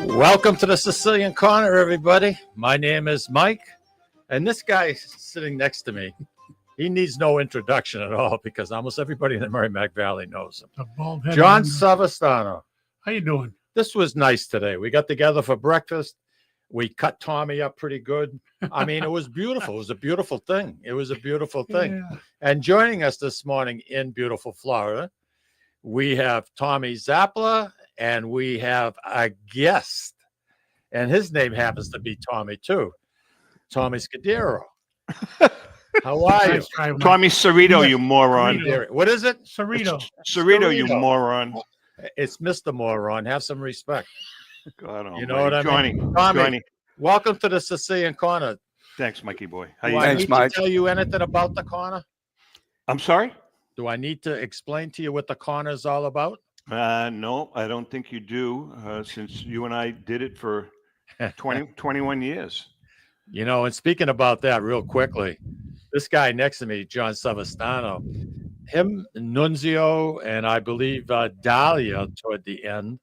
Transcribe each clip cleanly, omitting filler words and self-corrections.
Welcome to the Sicilian Corner, everybody. My name is Mike, and this guy sitting next to me, he needs no introduction at all because almost everybody in the Merrimack Valley knows him. John Savastano. How you doing? This was nice today. We got together for breakfast. We cut Tommy up pretty good. I mean, it was beautiful. It was a beautiful thing. It was a beautiful thing. Yeah. And joining us this morning in beautiful Florida, we have Tommy Zappala, and we have a guest. And his name happens to be Tommy, too. Tommy Scudero. How are you? Nice try, Mike. Tommy Cerrito, you moron. Cerrito. What is it? Cerrito. Cerrito, you Cerrito. moron. It's Mr. Moron. Have some respect. God You know what I mean? Johnny, Tommy, Johnny. welcome to the Sicilian Corner. Thanks, Mikey boy. How Do you I doing? need Mike. to tell you anything about the corner? I'm sorry? Do I need to explain to you what the corner is all about? No, I don't think you do, since you and I did it for 21 years. You know, and speaking about that real quickly, this guy next to me, John Savastano, him, Nunzio, and I believe Dahlia toward the end,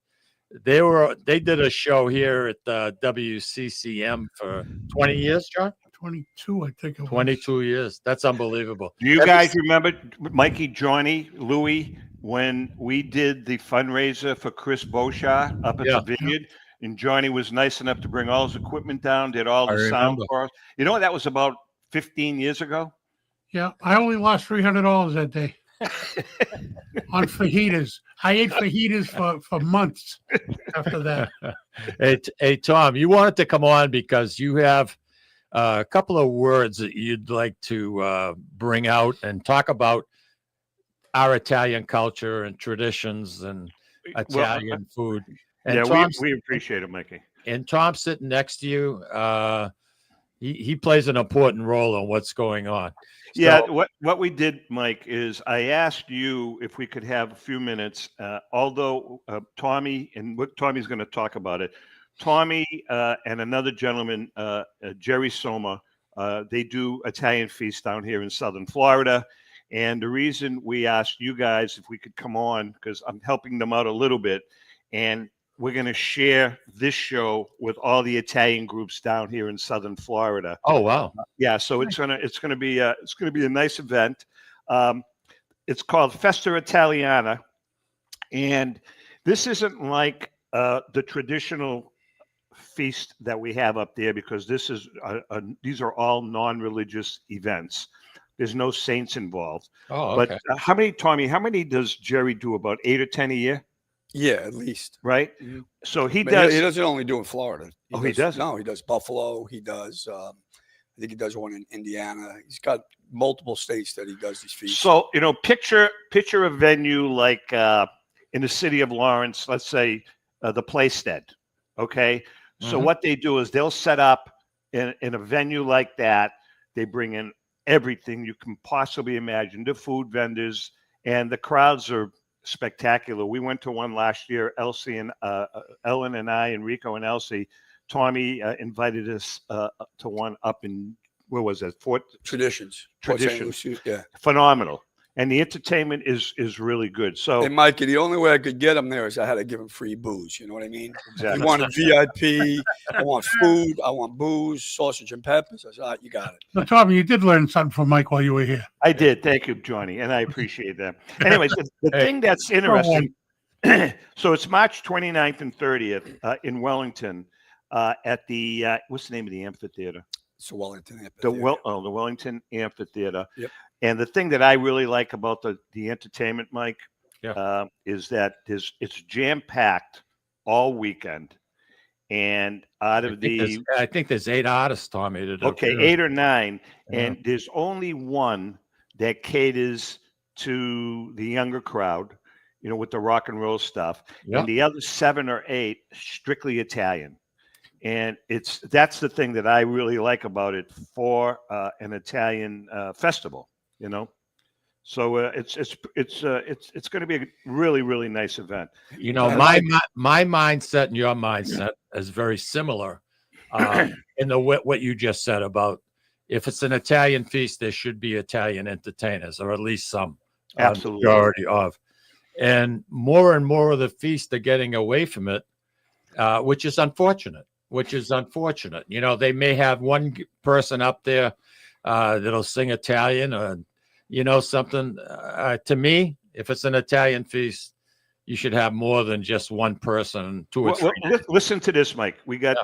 they did a show here at the WCCM for 20 years, John? 22, I think it was. 22 years. That's unbelievable. Do you guys remember Mikey, Johnny, Louie, when we did the fundraiser for Chris Beauchamp up at Yeah. the Vineyard? And Johnny was nice enough to bring all his equipment down, did all I the sound remember. for us. You know what? That was about 15 years ago. Yeah, I only lost $300 that day on fajitas. I ate fajitas for months after that. Hey, Tom, you wanted to come on because you have a couple of words that you'd like to bring out and talk about our Italian culture and traditions and Italian food. And Yeah, Tom's, we appreciate it, Mikey. and Tom sitting next to you, he plays an important role in what's going on. Yeah, So- what we did, Mike, is I asked you if we could have a few minutes. Although Tommy, and what Tommy's going to talk about it, Tommy and another gentleman, Jerry Soma, they do Italian feasts down here in Southern Florida. And the reason we asked you guys if we could come on, because I'm helping them out a little bit, and we're going to share this show with all the Italian groups down here in Southern Florida. Oh, wow. Yeah, so it's gonna be a nice event. It's called Festa Italiana, and this isn't like the traditional feast that we have up there, because this is these are all non-religious events. There's no saints involved. Oh, okay. But how many does Jerry do? About 8 or 10 a year, Yeah, at least. right? Mhm. So he But does. He doesn't only do in Florida. He doesn't? No, he does Buffalo. He does. I think he does one in Indiana. He's got multiple states that he does these feasts. So, picture a venue like in the city of Lawrence, let's say the Playstead. Okay. So Mhm. what they do is they'll set up in a venue like that. They bring in everything you can possibly imagine, the food vendors, and the crowds are spectacular. We went to one last year, Elsie and Ellen and I, and Rico and Elsie. Tommy invited us to one up in, where was that? Fort Traditions. Traditions. Yeah. Phenomenal. And the entertainment is really good. So Hey, Mikey, the only way I could get him there is I had to give him free booze. You know what I mean? exactly. He wanted VIP. I want food. I want booze, sausage and peppers. I said, all right, you got it. So, Tommy, you did learn something from Mike while you were here. I did. Thank you, Johnny. And I appreciate that. Anyways, the Hey. thing that's interesting, so it's March 29th and 30th in Wellington at the, what's the name of the amphitheater? It's a Wellington The Amphitheater. the Wellington Amphitheater. Yep. And the thing that I really like about the entertainment, Mike, Yeah. is that it's jam-packed all weekend. And out of I think there's 8 artists, Tommy. That okay, are- 8 or 9, Yeah. and there's only one that caters to the younger crowd, with the rock and roll stuff, Yeah. and the other 7 or 8 strictly Italian. And that's the thing that I really like about it for an Italian festival, So it's going to be a really, really nice event. My mindset and your mindset is very similar in what you just said about if it's an Italian feast, there should be Italian entertainers, or at least some. Absolutely. Majority of. And more of the feasts are getting away from it which is unfortunate. You know, they may have one person up there that'll sing Italian, or you know something. To me, if it's an Italian feast, you should have more than just one person, two or three. Listen to this, Mike. We got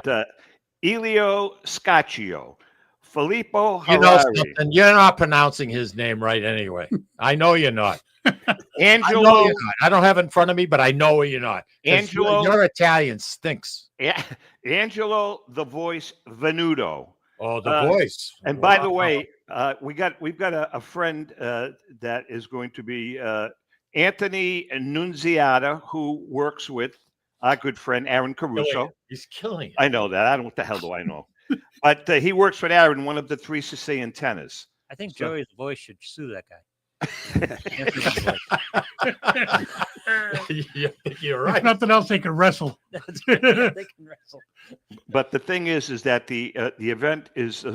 Elio Scaccio, Filippo You know Harari, something? You're not pronouncing his name right anyway. I know you're not. Angelo. I know you're not. I don't have it in front of me, but I know you're not. 'Cause Angelo. your Italian stinks. Angelo the Voice Venuto. Oh, the voice. And by the way, we've got a friend that is going to be Anthony Nunziata, who works with our good friend Aaron Caruso. He's killing it. I know that. I don't. What the hell do I know? But he works with Aaron, one of the three Sicilian tenors. I think Joey's voice should sue that guy. You're There's right. nothing else they can wrestle. They can wrestle. But the thing is that the event is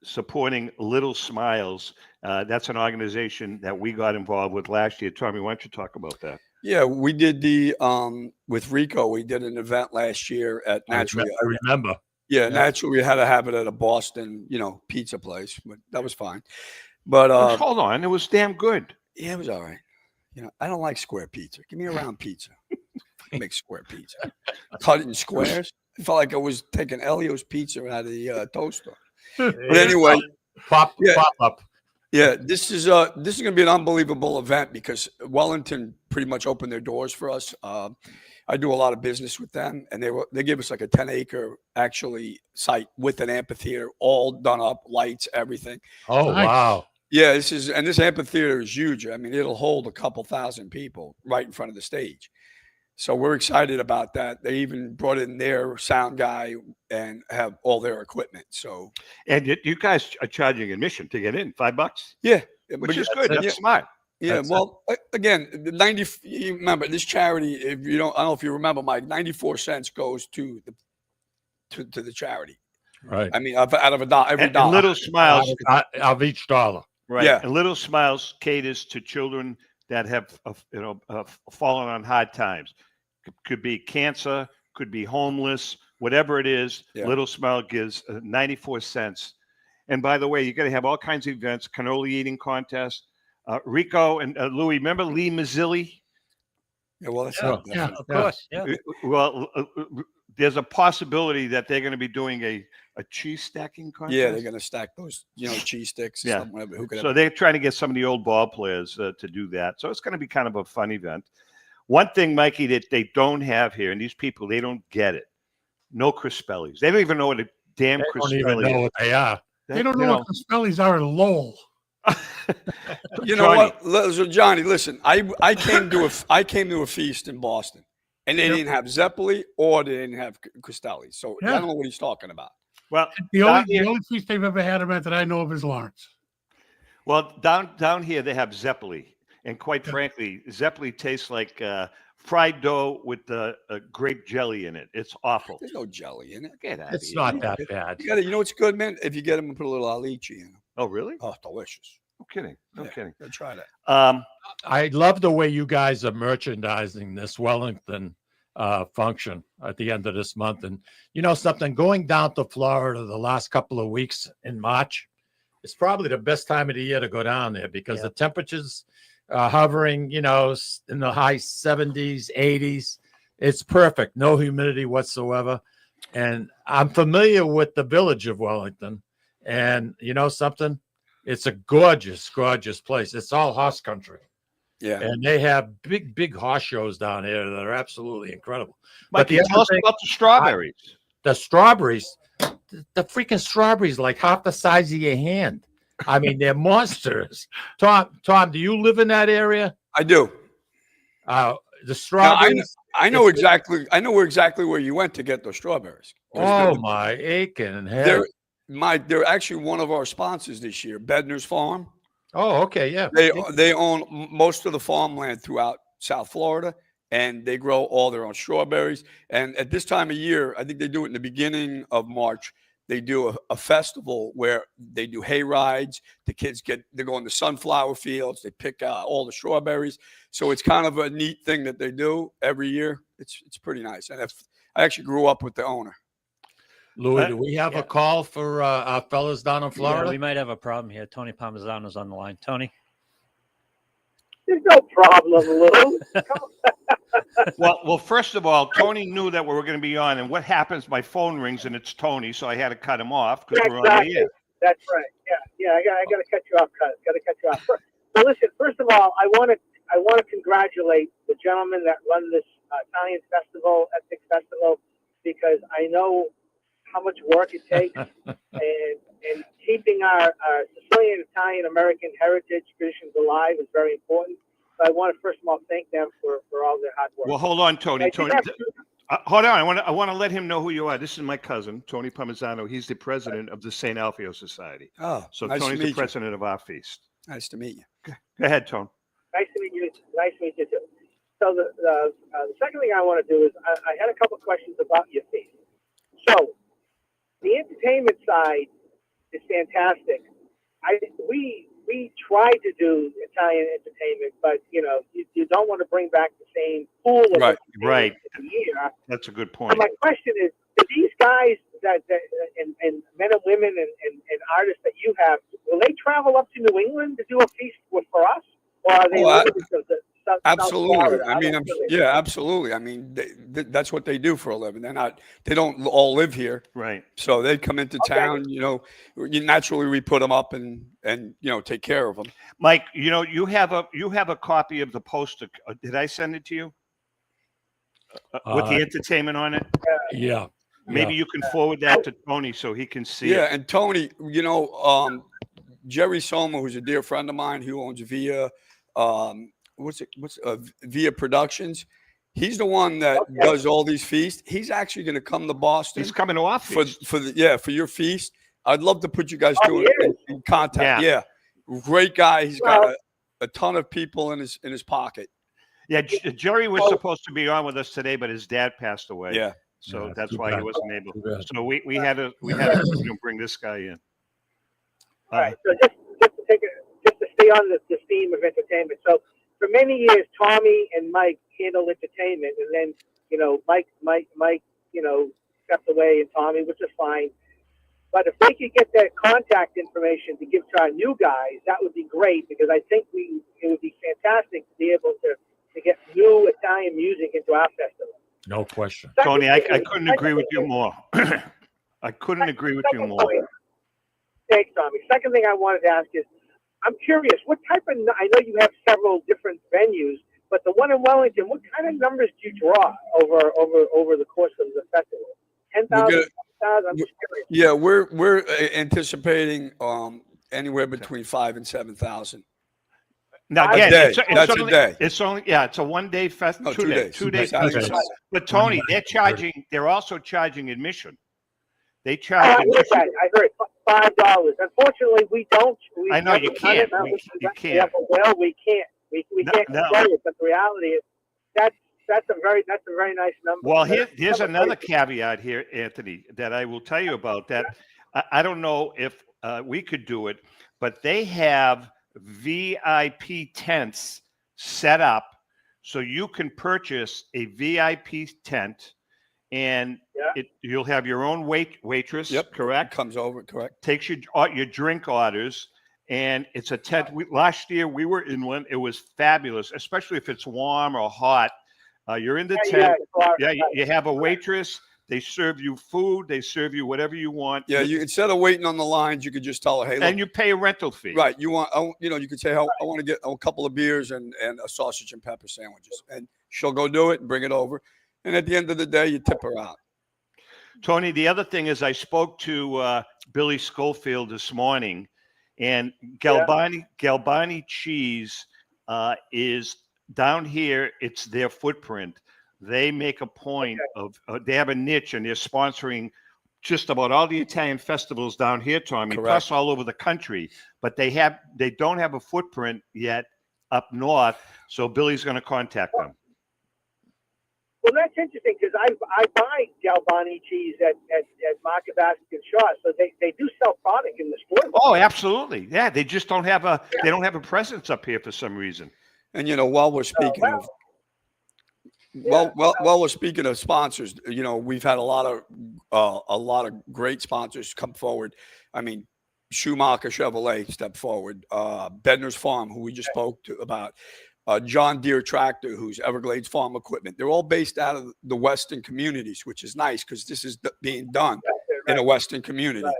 supporting Little Smiles. That's an organization that we got involved with last year. Tommy, why don't you talk about that? Yeah, we did with Rico. We did an event last year at Naturally. I remember. Yeah, naturally, we had to have it at a Boston, pizza place, but that was fine. But Hold on, it was damn good. yeah, it was all right. I don't like square pizza. Give me a round pizza. Make square pizza. Cut it in squares. I felt like I was taking Elio's pizza out of the toaster. But anyway, Pop Yeah. up. yeah, this is going to be an unbelievable event because Wellington pretty much opened their doors for us. I do a lot of business with them, and they gave us like a 10-acre actually site with an amphitheater, all done up, lights, everything. Oh, Nice. wow. Yeah, this amphitheater is huge. I mean, it'll hold a couple thousand people right in front of the stage. So we're excited about that. They even brought in their sound guy and have all their equipment. So And you guys are charging admission to get in, $5, yeah, which is that's good. it. That's smart. Yeah, That's well, again, the 90. You remember this charity? If you don't, I don't know if you remember, Mike. 94 cents goes to the charity. Right. I mean, out of a dollar, every And dollar. Little Smiles, Of each dollar. right? Yeah. And Little Smiles caters to children that have fallen on hard times. Could be cancer, could be homeless, whatever it is. Yeah. Little Smile gives 94 cents. And by the way, you're going to have all kinds of events, cannoli eating contest. Rico and Louis, remember Lee Mazzilli? Yeah, well, that's Yeah. not Yeah. definite. Of course, yeah. Well, there's a possibility that they're going to be doing a cheese stacking contest. Yeah, they're gonna stack those, cheese sticks. Yeah. Something, whatever. Who could So have? they're trying to get some of the old ball players to do that. So it's going to be kind of a fun event. One thing, Mikey, that they don't have here, and these people, they don't get it. No Crispellis. They don't even know what a damn They don't even Crispelli know is. what they are. They don't know what the Spellies are in Lowell. You know what, so Johnny? Listen, I came to a feast in Boston, and they didn't have Zeppeli or they didn't have Cristelli. So I Yeah. don't know what he's talking about. Well, The down only, here, the only feast they've ever had event that I know of is Lawrence. down here they have Zeppeli, and quite frankly, Zeppeli tastes like fried dough with the grape jelly in it. It's awful. There's no jelly in it. Get out It's of here. not that bad. You got You know what's good, man? If you get them and put a little alici in them. Oh, really? Oh, delicious. No kidding. No Yeah. kidding. Go try that. I love the way you guys are merchandising this Wellington function at the end of this month. And you know something, going down to Florida the last couple of weeks in March, it's probably the best time of the year to go down there because the temperatures are hovering, in the high 70s, 80s. It's perfect. No humidity whatsoever. And I'm familiar with the village of Wellington. And you know something? It's a gorgeous, gorgeous place. It's all horse country. Yeah. And they have big, big horse shows down here that are absolutely incredible. Mikey, the tell other us thing- about the strawberries. The strawberries, the freaking strawberries, like half the size of your hand. I mean, they're monsters. Tom, do you live in that area? I do. The Now, strawberries. I know exactly. I know exactly where you went to get those strawberries. 'Cause Oh my aching head. they're actually one of our sponsors this year, Bedner's Farm. Oh, okay, yeah. They own most of the farmland throughout South Florida, and they grow all their own strawberries. And at this time of year, I think they do it in the beginning of March. they do a festival where they do hay rides. The kids they go in the sunflower fields. They pick all the strawberries. So it's kind of a neat thing that they do every year. It's pretty nice. And I actually grew up with the owner. Louis, do we have a call for our fellas down in Florida? Yeah, we might have a problem here. Tony Parmesano's on the line. Tony? There's no problem, Lou. Well, first of all, Tony knew that we were going to be on, and what happens? My phone rings and it's Tony, so I had to cut him off because we're on the air. That's right. Yeah. I got to cut you off. Got to cut you off. So listen. First of all, I want to congratulate the gentlemen that run this Italian festival, Ethnic Festival, because I know how much work it takes, and keeping our Sicilian, Italian, American heritage traditions alive is very important. So I want to first of all thank them for all their hard work. Well, hold on, Tony. Hold on. I want to let him know who you are. This is my cousin, Tony Parmesano. He's the president of the St. Alfio Society. Oh, so nice Tony's to meet the president of our feast. Nice to meet you. Go ahead, Tony. Nice to meet you. Nice to meet you too. So the second thing I want to do is I had a couple of questions about your feast. So the entertainment side is fantastic. We try to do Italian entertainment, but you don't want to bring back the same pool of right. every year. That's a good point. So my question is, do these guys that and men and women and artists that you have, will they travel up to New England to do a feast for us, or are they limited to the absolutely. South Florida? I mean, yeah, absolutely. I mean, that's what they do for a living. They don't all live here, right? So they come into town. Naturally we put them up and take care of them. Mike, you have a copy of the poster. Did I send it to you with the entertainment on it? Yeah. Maybe you can forward that to Tony so he can see it. Yeah, and Tony, Jerry Soma, who's a dear friend of mine, who owns Via. Via Productions. He's the one that does all these feasts. He's actually going to come to Boston. He's coming to our feast. for your feast. I'd love to put you guys two in contact. Yeah, great guy. He's got a ton of people in his pocket. Yeah, Jerry was supposed to be on with us today, but his dad passed away. Yeah, so that's why he wasn't able. So we had to bring this guy in. All right. So just to stay on the theme of entertainment. So for many years, Tommy and Mike handled entertainment, and then Mike stepped away, and Tommy, which is fine. But if they could get their contact information to give to our new guys, that would be great, because I think it would be fantastic to be able to get new Italian music into our festival. No question. Tony, I couldn't agree with you more. I couldn't agree with you more. Thanks, Tommy. Second thing I wanted to ask is, I'm curious, what type of, I know you have several different venues, but the one in Wellington, what kind of numbers do you draw over the course of the festival? 10,000, 5,000? I'm just curious. Yeah, we're anticipating anywhere between 5,000 and 7,000. Now again, that's a day. It's only it's a 1 day festival. No, 2 days. 2 days. But Tony, they're also charging admission. They charge. I heard $5. Unfortunately, we don't. I know you can't. You can't. Well, we can't. We can't control it. But the reality is, that's a very nice number. Well, here's another caveat here, Anthony, that I will tell you about. That I don't know if we could do it, but they have VIP tents set up, so you can purchase a VIP tent. And you'll have your own waitress, correct? Comes over, correct. Takes your drink orders, and it's a tent. Last year we were in one. It was fabulous, especially if it's warm or hot. You're in the tent. You have a waitress. They serve you food. They serve you whatever you want. Yeah, you instead of waiting on the lines, you could just tell her, "Hey, look." And you pay a rental fee. Right. You want, you could say, "I want to get a couple of beers and a sausage and pepper sandwiches," and she'll go do it and bring it over. And at the end of the day, you tip her out. Tony, the other thing is I spoke to Billy Schofield this morning, and Galbani cheese is down here. It's their footprint. They make a point of they have a niche, and they're sponsoring just about all the Italian festivals down here, Tommy, plus all over the country. But they don't have a footprint yet up north. So Billy's going to contact them. Well, that's interesting because I buy Galvani cheese at Market Basket and Shaw, so they do sell product in the store. Oh, absolutely. Yeah, they just don't have they don't have a presence up here for some reason. And while we're speaking of while we're speaking of sponsors, we've had a lot of great sponsors come forward. I mean, Schumacher Chevrolet stepped forward. Bedner's Farm, who we just spoke to about. John Deere Tractor, who's Everglades Farm Equipment. They're all based out of the Western communities, which is nice because this is being done in a Western community. Right.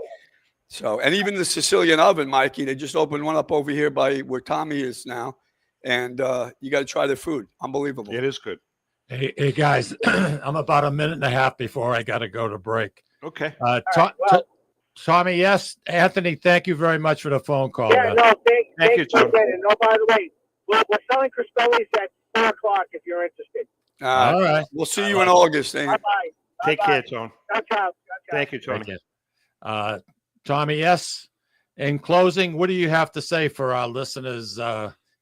So, and even the Sicilian Oven, Mikey, they just opened one up over here by where Tommy is now. And you got to try their food. Unbelievable. It is good. Hey guys, I'm about a minute and a half before I got to go to break. Okay. Tommy, yes. Anthony, thank you very much for the phone call. Yeah, no, thank you, Tom. And no, by the way, we're selling Crispelli's at 4 o'clock if you're interested. All right. We'll see you in August. Bye-bye. Take care, Tony. Ciao. Thank you, Tony. Tommy, yes. In closing, what do you have to say for our listeners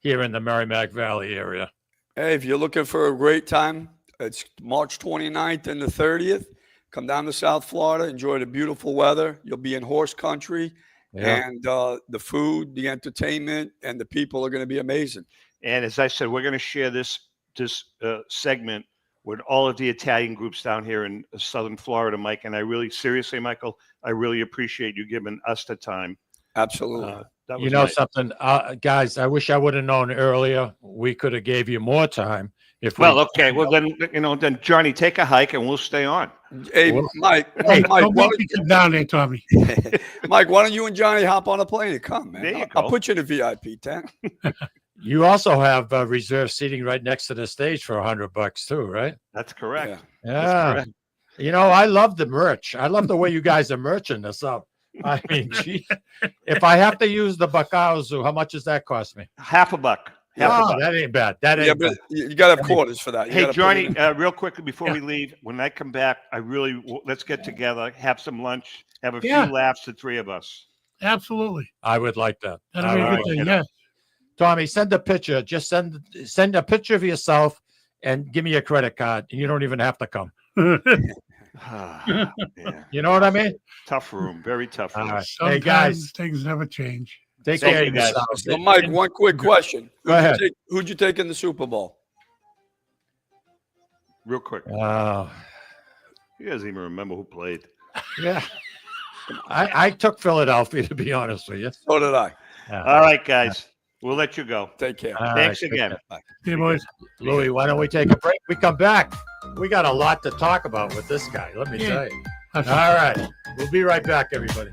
here in the Merrimack Valley area? Hey, if you're looking for a great time, it's March 29th and the 30th. Come down to South Florida, enjoy the beautiful weather. You'll be in horse country. Yeah. And the food, the entertainment, and the people are going to be amazing. And as I said, we're going to share this segment with all of the Italian groups down here in Southern Florida, Mike. And I really, seriously, Michael, I really appreciate you giving us the time. Absolutely. That was nice. Something, guys, I wish I would have known earlier. We could have gave you more time. Okay. Well, then Johnny, take a hike and we'll stay on. Hey, Mike, don't make me come down there, Tommy. Mike, why don't you and Johnny hop on a plane and come, man? There you go. I'll put you in a VIP tent. You also have reserved seating right next to the stage for $100 too, right? That's correct. Yeah. That's correct. I love the merch. I love the way you guys are merching this up. I mean, gee, if I have to use the Bacao, how much does that cost me? $50. That ain't bad. That ain't bad. You got to have quarters for that. Hey, Johnny, real quickly before we leave, when I come back, let's get together, have some lunch, have a few laughs, the three of us. Absolutely. I would like that. That'll be a good thing, yeah. Tommy, send a picture. Just send a picture of yourself and give me your credit card, and you don't even have to come. Yeah. You know what I mean? Tough room, very tough room. Right. Sometimes hey guys, things never change. Take care of yourself. So, Mike, one quick question. Go ahead. Who'd you take in the Super Bowl? Real quick. You guys even remember who played? Yeah. I took Philadelphia, to be honest with you. So did I. All right, guys. We'll let you go. Take care. Thanks again. Hey, boys. Louis, why don't we take a break? We come back. We got a lot to talk about with this guy, let me tell you. All right. We'll be right back, everybody.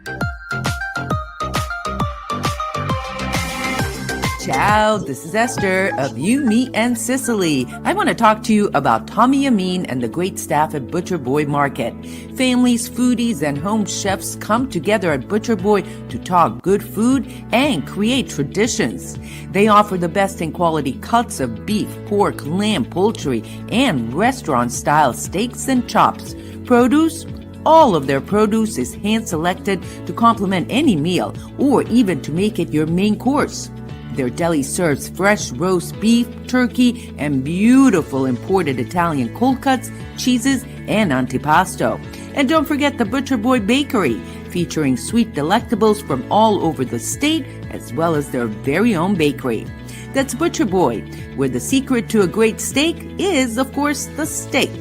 Ciao, this is Esther of You, Me, and Sicily. I want to talk to you about Tommy Amin and the great staff at Butcher Boy Market. Families, foodies, and home chefs come together at Butcher Boy to talk good food and create traditions. They offer the best in quality cuts of beef, pork, lamb, poultry, and restaurant-style steaks and chops. Produce? All of their produce is hand-selected to complement any meal or even to make it your main course. Their deli serves fresh roast beef, turkey, and beautiful imported Italian cold cuts, cheeses, and antipasto. And don't forget the Butcher Boy Bakery, featuring sweet delectables from all over the state, as well as their very own bakery. That's Butcher Boy, where the secret to a great steak is, of course, the steak.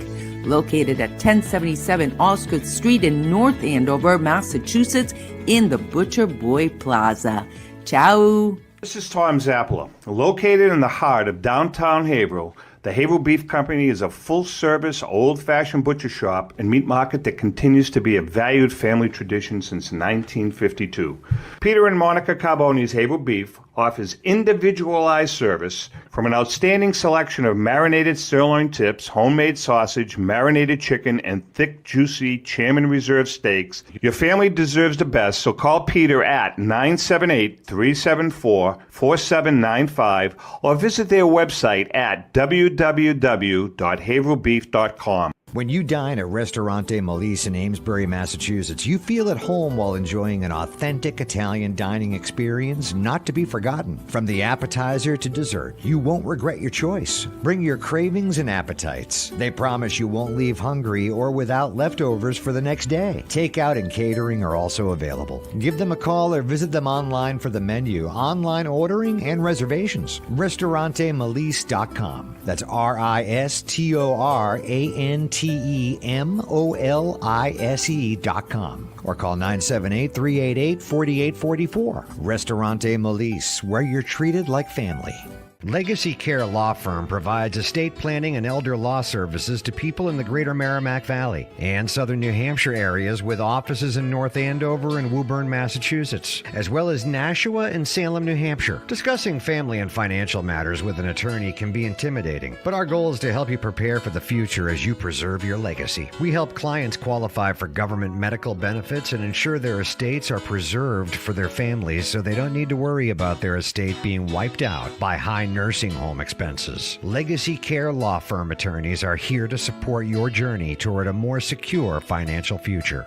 Located at 1077 Osgood Street in North Andover, Massachusetts, in the Butcher Boy Plaza. Ciao. This is Tom Zappala. Located in the heart of downtown Haverhill, the Haverhill Beef Company is a full-service, old-fashioned butcher shop and meat market that continues to be a valued family tradition since 1952. Peter and Monica Carboni's Haverhill Beef offers individualized service from an outstanding selection of marinated sirloin tips, homemade sausage, marinated chicken, and thick, juicy Chairman Reserve steaks. Your family deserves the best, so call Peter at 978-374-4795 or visit their website at www.haverhillbeef.com. When you dine at Ristorante Melisse in Amesbury, Massachusetts, you feel at home while enjoying an authentic Italian dining experience not to be forgotten. From the appetizer to dessert, you won't regret your choice. Bring your cravings and appetites. They promise you won't leave hungry or without leftovers for the next day. Takeout and catering are also available. Give them a call or visit them online for the menu, online ordering, and reservations. RistoranteMelisse.com. That's RistoranteMolise.com. Or call 978-388-4844. Ristorante Melisse, where you're treated like family. Legacy Care Law Firm provides estate planning and elder law services to people in the greater Merrimack Valley and southern New Hampshire areas, with offices in North Andover and Woburn, Massachusetts, as well as Nashua and Salem, New Hampshire. Discussing family and financial matters with an attorney can be intimidating, but our goal is to help you prepare for the future as you preserve your legacy. We help clients qualify for government medical benefits and ensure their estates are preserved for their families so they don't need to worry about their estate being wiped out by high nursing home expenses. Legacy Care Law Firm attorneys are here to support your journey toward a more secure financial future.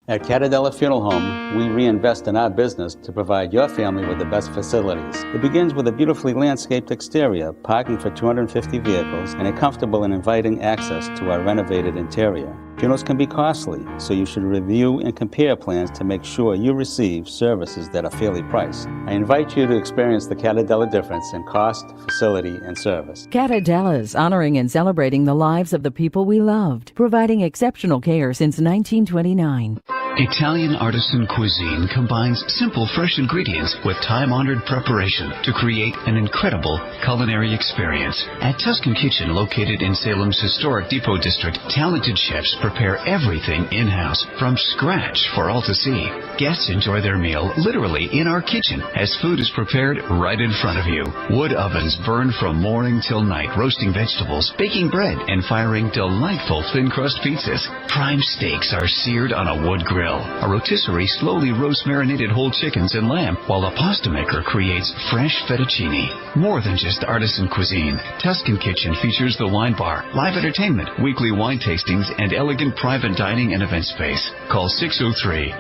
At Catadella Funeral Home, we reinvest in our business to provide your family with the best facilities. It begins with a beautifully landscaped exterior, parking for 250 vehicles, and a comfortable and inviting access to our renovated interior. Funerals can be costly, so you should review and compare plans to make sure you receive services that are fairly priced. I invite you to experience the Catadella difference in cost, facility, and service. Catadella's honoring and celebrating the lives of the people we loved, providing exceptional care since 1929. Italian artisan cuisine combines simple, fresh ingredients with time-honored preparation to create an incredible culinary experience. At Tuscan Kitchen, located in Salem's historic Depot District, talented chefs prepare everything in-house from scratch for all to see. Guests enjoy their meal literally in our kitchen as food is prepared right in front of you. Wood ovens burn from morning till night, roasting vegetables, baking bread, and firing delightful thin-crust pizzas. Prime steaks are seared on a wood grill. A rotisserie slowly roasts marinated whole chickens and lamb, while a pasta maker creates fresh fettuccine. More than just artisan cuisine, Tuscan Kitchen features the wine bar, live entertainment, weekly wine tastings, and elegant private dining and event space. Call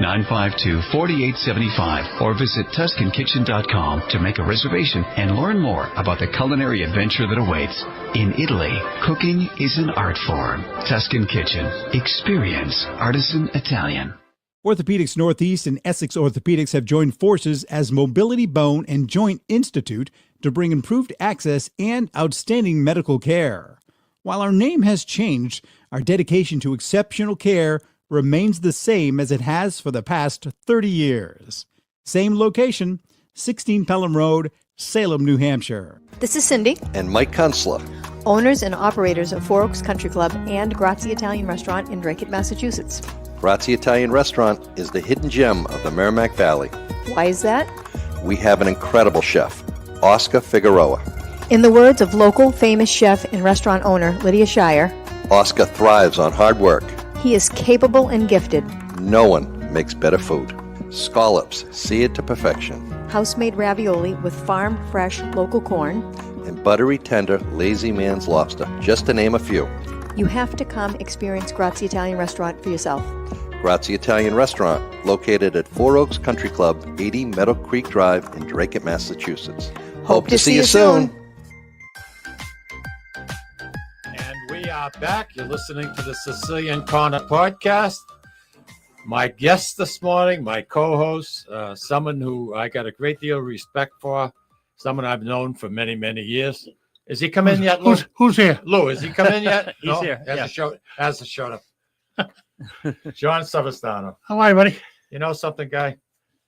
603-952-4875 or visit TuscanKitchen.com to make a reservation and learn more about the culinary adventure that awaits. In Italy, cooking is an art form. Tuscan Kitchen. Experience artisan Italian. Orthopedics Northeast and Essex Orthopedics have joined forces as Mobility Bone and Joint Institute to bring improved access and outstanding medical care. While our name has changed, our dedication to exceptional care remains the same as it has for the past 30 years. Same location, 16 Pelham Road, Salem, New Hampshire. This is Cindy. And Mike Kunstler, owners and operators of Four Oaks Country Club and Grazie Italian Restaurant in Drake, Massachusetts. Grazie Italian Restaurant is the hidden gem of the Merrimack Valley. Why is that? We have an incredible chef, Oscar Figueroa. In the words of local famous chef and restaurant owner Lydia Shire, Oscar thrives on hard work. He is capable and gifted. No one makes better food. Scallops seared to perfection. House-made ravioli with farm-fresh local corn. And buttery tender lazy man's lobster, just to name a few. You have to come experience Grazie Italian Restaurant for yourself. Grazie Italian Restaurant, located at Four Oaks Country Club, 80 Meadow Creek Drive in Drake, Massachusetts. Hope to see you soon. And we are back. You're listening to the Sicilian Corner podcast. My guest this morning, my co-host, someone who I got a great deal of respect for, someone I've known for many, many years. Is he come in yet, Lou? Who's here? Lou, is he come in yet? He's here. Hasn't showed up. John Savastano. How are you, buddy? You know something, guy?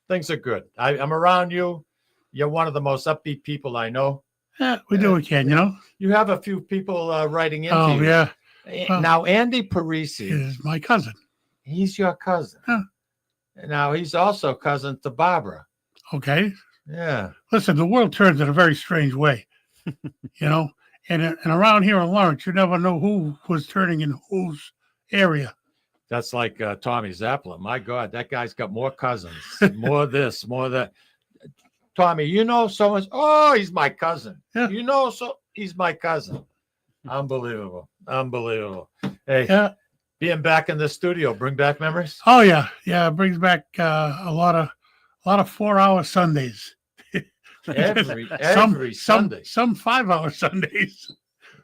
Things are good. I'm around you. You're one of the most upbeat people I know. Yeah, we do what we can, you know. You have a few people writing into Oh, you. yeah. Now, Andy Parisi is my cousin. He's your cousin. Huh. Now, he's also cousin to Barbara. Okay. Yeah. Listen, the world turns in a very strange way, you know. And around here in Lawrence, you never know who was turning in whose area. That's like Tommy Zappala. My God, that guy's got more cousins. More this, more that. Tommy, you know someone's, oh, he's my cousin. Yeah. You know, so he's my cousin. Unbelievable. Unbelievable. Hey, Yeah. being back in the studio, bring back memories. Oh yeah, yeah. It brings back a lot of 4-hour Sundays. Every some Sunday. some 5-hour Sundays.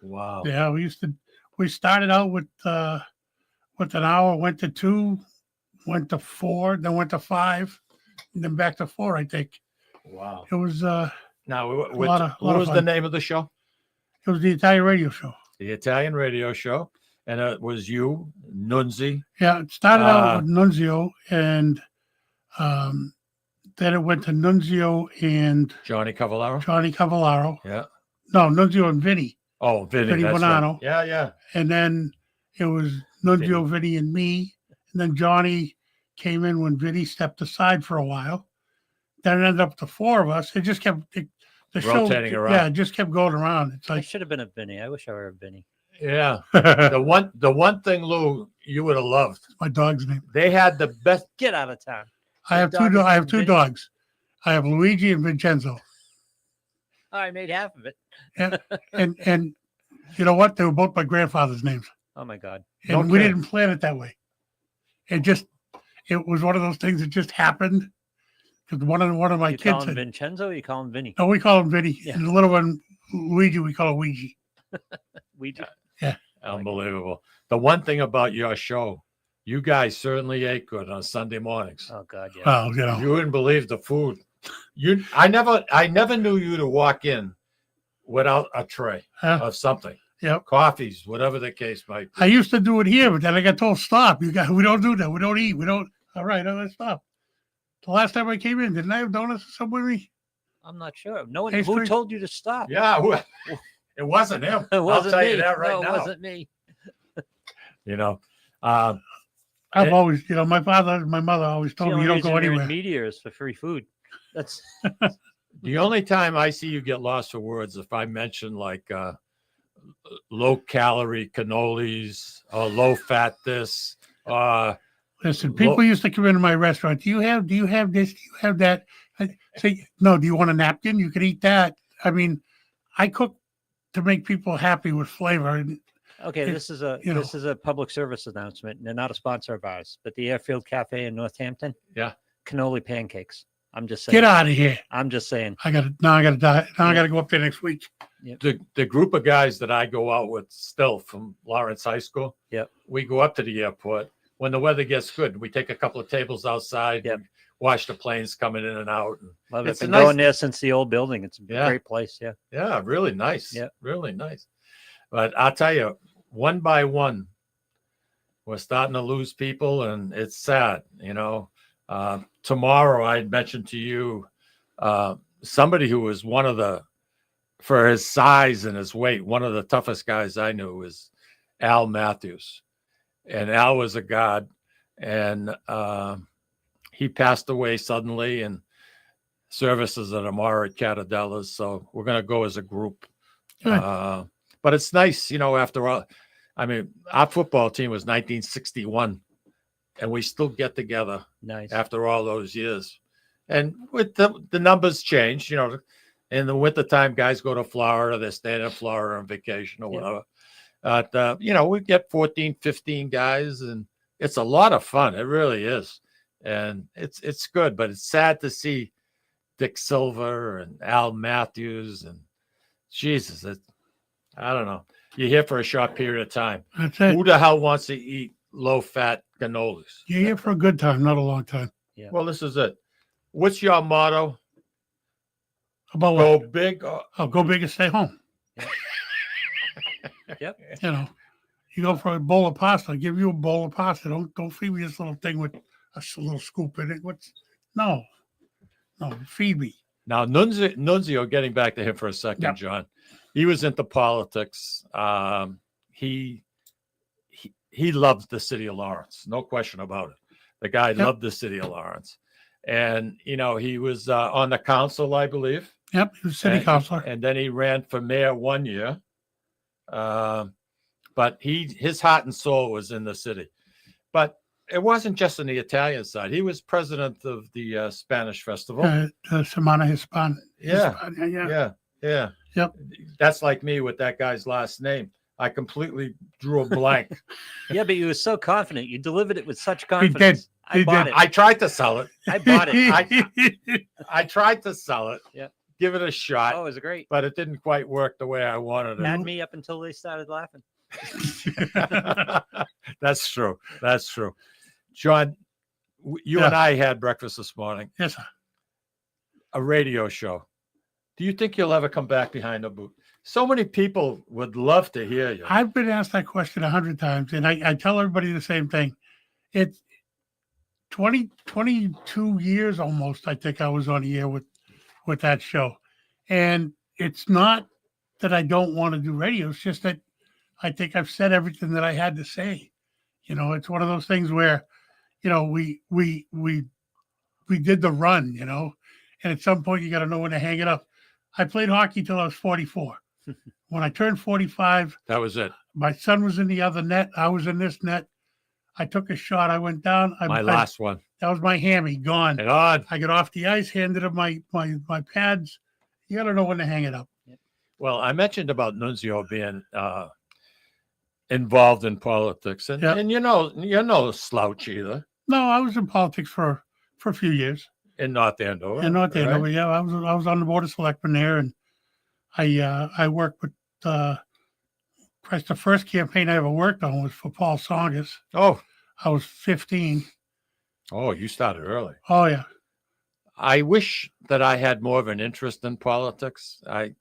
Wow. Yeah, we started out with an hour, went to 2, went to 4, then went to 5, and then back to 4. I think Wow. it was Now, lot what of was the fun. name of the show? It was the Italian radio show. The Italian radio show. And it was you, Nunzi. Yeah, it started out with Nunzio, and then it went to Nunzio and Johnny Cavallaro. Yeah. No, Nunzio and Vinny. Oh, Vinny, Vinny that's Bonanno. right. Yeah, yeah. And then it was Nunzio, Vinny, and me. And then Johnny came in when Vinny stepped aside for a while. Then it ended up the 4 of us. It just kept the Rotating show. around. Yeah, it just kept going around. It's I like should have been a Vinny. I wish I were a Vinny. Yeah. the one thing, Lou, you would have loved. my dog's name. They had the best. Get out of town. I have dog two. is I have 2 Vinny? dogs. I have Luigi and Vincenzo. Oh, I made half of it. And you know what? They were both my grandfather's names. Oh my God. And No we kidding. didn't plan it that way. It was one of those things that just happened. Because one of my You kids call him said, Vincenzo or you call him Vinny? no, we call him Vinny. Yeah. And the little one, Luigi, we call him Ouija. We do. Unbelievable. The one thing about your show, you guys certainly ate good on Sunday mornings. Oh God, yeah. Well, you know, You wouldn't believe the food. I never knew you to walk in without a tray Huh? of something. Yep. Coffees, whatever the case might be. I used to do it here, but then I got told, stop. We don't do that. We don't eat. We don't. All right, let's stop. The last time I came in, didn't I have donuts or something with me? I'm not sure. No one. Hey, Who Spring- told you to stop? Yeah, it wasn't him. It wasn't I'll tell me. you that right no, now. it wasn't me. You know, I've Eh. always, my father and my mother always The told me, only you don't reason go you're in anywhere. media is for free food. That's the only time I see you get lost for words if I mention like low calorie cannolis or low fat this. Listen, people used to come into my restaurant. Do you have this? Do you have that? I say, no. Do you want a napkin? You can eat that. I mean, I cook to make people happy with flavor. And okay. It- This is a you know. this is a public service announcement. And they're not a sponsor of ours, but the Airfield Cafe in Northampton. Yeah. Cannoli pancakes. I'm just saying. get out of here. I'm just saying. I gotta die. Now I gotta go up there next week. The group of guys that I go out with still from Lawrence High School. Yep. We go up to the airport when the weather gets good. We take a couple of tables outside. Yep. And watch the planes coming in and out. And Love it. It's a Been nice- going there since the old building. It's a Yeah. great place. Yeah. yeah, really nice. Yep. Really nice. But I'll tell you, one by one, we're starting to lose people, and it's sad. Tomorrow, I mentioned to you somebody who was one of the, for his size and his weight, one of the toughest guys I knew was Al Matthews. And Al was a god, and he passed away suddenly, and services at Amara at Catadella's. So we're going to go as a group. Good. But it's nice, after all. I mean, our football team was 1961, and we still get together Nice. after all those years. And with the numbers change, in the wintertime, guys go to Florida, they're staying in Florida on vacation or Yeah. whatever. We get 14, 15 guys, and it's a lot of fun. It really is. And it's good, but it's sad to see Dick Silver and Al Matthews and Jesus. I don't know. You're here for a short period of time. That's it. Who the hell wants to eat low-fat cannolis? You're here for a good time, not a long time. Yeah. Well, this is it. What's your motto? About Go what? big. Oh, go big and stay home. Yep. You go for a bowl of pasta. I'll give you a bowl of pasta. Don't feed me this little thing with a little scoop in it. No, feed me. Now, Nunzio, getting back to him for a second, Yep. John, he was into politics. He loved the city of Lawrence, no question about it. The guy loved the city of Lawrence. And, he was on the council, I believe. Yep, he was city councilor. And then he ran for mayor one year. But his heart and soul was in the city. But it wasn't just on the Italian side. He was president of the Spanish festival. Semana Hispana. Yeah. Hispania, yeah. Yeah. Yep. That's like me with that guy's last name. I completely drew a blank. Yeah, but you were so confident. You delivered it with such He confidence. did. I He bought did. it. I tried to sell it. I bought it. I tried to sell it. Yeah. Give it a shot. Oh, it was great. But it didn't quite work the way I wanted it. Had me up until they started laughing. That's true. That's true. John, you and I had breakfast this morning. Yes, sir. A radio show. Do you think you'll ever come back behind the booth? So many people would love to hear you. I've been asked that question 100 times, and I tell everybody the same thing. It's 22 years almost, I think I was on the air with that show. And it's not that I don't want to do radio. It's just that I think I've said everything that I had to say. You know, it's one of those things where, you know, we did the run, you know, and at some point you got to know when to hang it up. I played hockey till I was 44. When I turned 45, that was it. My son was in the other net. I was in this net. I took a shot. I went down. My last one. That was my hammy gone. And on. I got off the ice, handed him my pads. You got to know when to hang it up. Well, I mentioned about Nunzio being involved in politics, and you're no slouch either. No, I was in politics for a few years in North Andover. In North Andover, right? yeah, I was on the board of selectmen there, and I worked with. Christ, the first campaign I ever worked on was for Paul Songus. Oh, I was 15. Oh, you started early. Oh yeah. I wish that I had more of an interest in politics. I'm